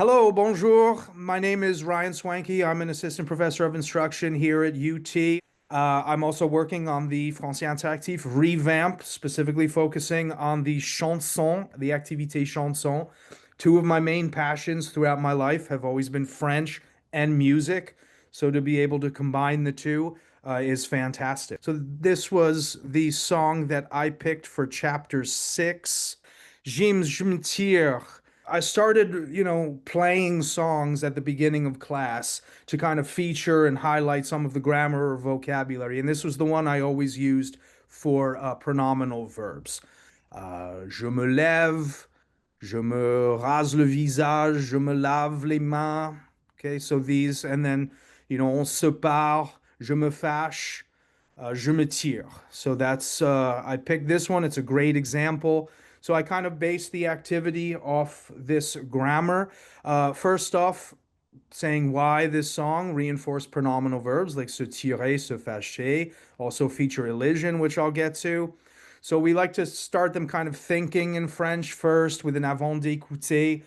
Hello, bonjour. My name is Ryan Swanky. I'm an assistant professor of instruction here at UT. I'm also working on the Français Interactif revamp, specifically focusing on the chanson, the activité chanson. Two of my main passions throughout my life have always been French and music. So to be able to combine the two is fantastic. So this was the song that I picked for chapter 6. J'aime, je me tire. I started, playing songs at the beginning of class to kind of feature and highlight some of the grammar or vocabulary. And this was the one I always used for pronominal verbs. Je me lève, je me rase le visage, je me lave les mains. Okay, so these, and then, on se part, je me fâche, je me tire. So I picked this one. It's a great example. So I kind of based the activity off this grammar. First off, saying why this song, reinforce pronominal verbs like se tirer, se fâcher, also feature elision, which I'll get to. So we like to start them kind of thinking in French first with an avant d'écouter.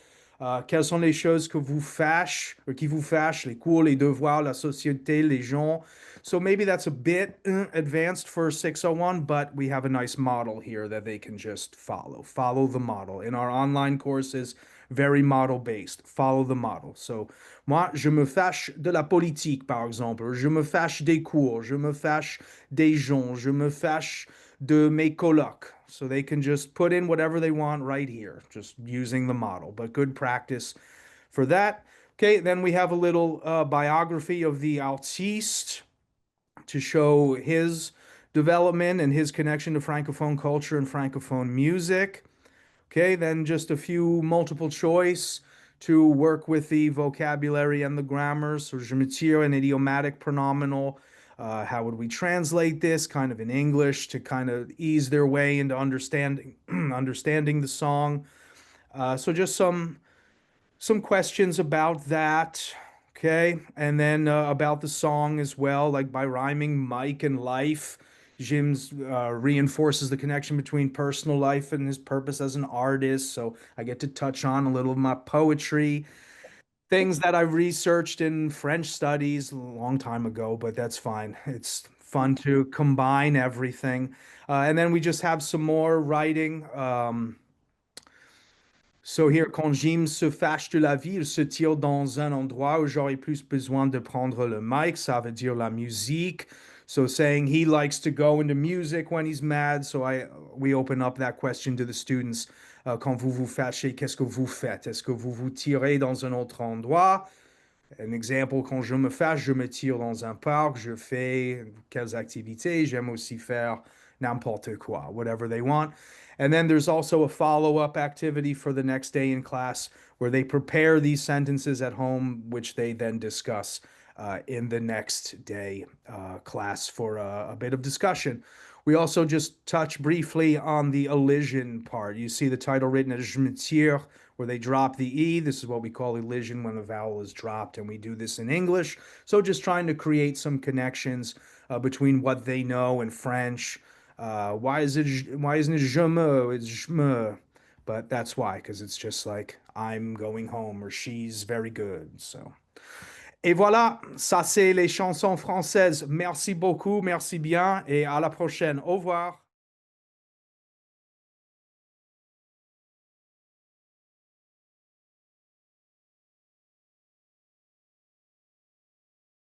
Quelles sont les choses que vous fâchent, or qui vous fâchent, les cours, les devoirs, la société, les gens. So maybe that's a bit advanced for 601, but we have a nice model here that they can just follow. Follow the model. In our online courses, very model based. Follow the model. So, moi, je me fâche de la politique, par exemple. Je me fâche des cours. Je me fâche des gens. Je me fâche de mes colocs. So they can just put in whatever they want right here, just using the model. But good practice for that. Okay, then we have a little biography of the artiste to show his development and his connection to Francophone culture and Francophone music. Okay, then just a few multiple choice to work with the vocabulary and the grammar. So je me tire, an idiomatic pronominal. How would we translate this kind of in English to kind of ease their way into understanding the song? So just some questions about that. Okay, and then about the song as well, like by rhyming Mike and life. Jim's reinforces the connection between personal life and his purpose as an artist. So I get to touch on a little of my poetry, things that I researched in French studies a long time ago, but that's fine. It's fun to combine everything. And then we just have some more writing. So here, quand Jim se fâche de la vie, il se tire dans un endroit où j'aurais plus besoin de prendre le mic. Ça veut dire la musique. So saying he likes to go into music when he's mad. So we open up that question to the students. Quand vous vous fâchez, qu'est-ce que vous faites? Est-ce que vous vous tirez dans un autre endroit? Un exemple, quand je me fâche, je me tire dans un parc, je fais quelles activités? J'aime aussi faire n'importe quoi, whatever they want. And then there's also a follow-up activity for the next day in class where they prepare these sentences at home, which they then discuss in the next day class for a bit of discussion. We also just touch briefly on the elision part. You see the title written as je me tire, where they drop the E. This is what we call elision when the vowel is dropped, and we do this in English. So just trying to create some connections between what they know in French. Why isn't it je me? It's je me. But that's why, because it's just like I'm going home or she's very good. So. Et voilà, ça c'est les chansons françaises. Merci beaucoup, merci bien et à la prochaine. Au revoir.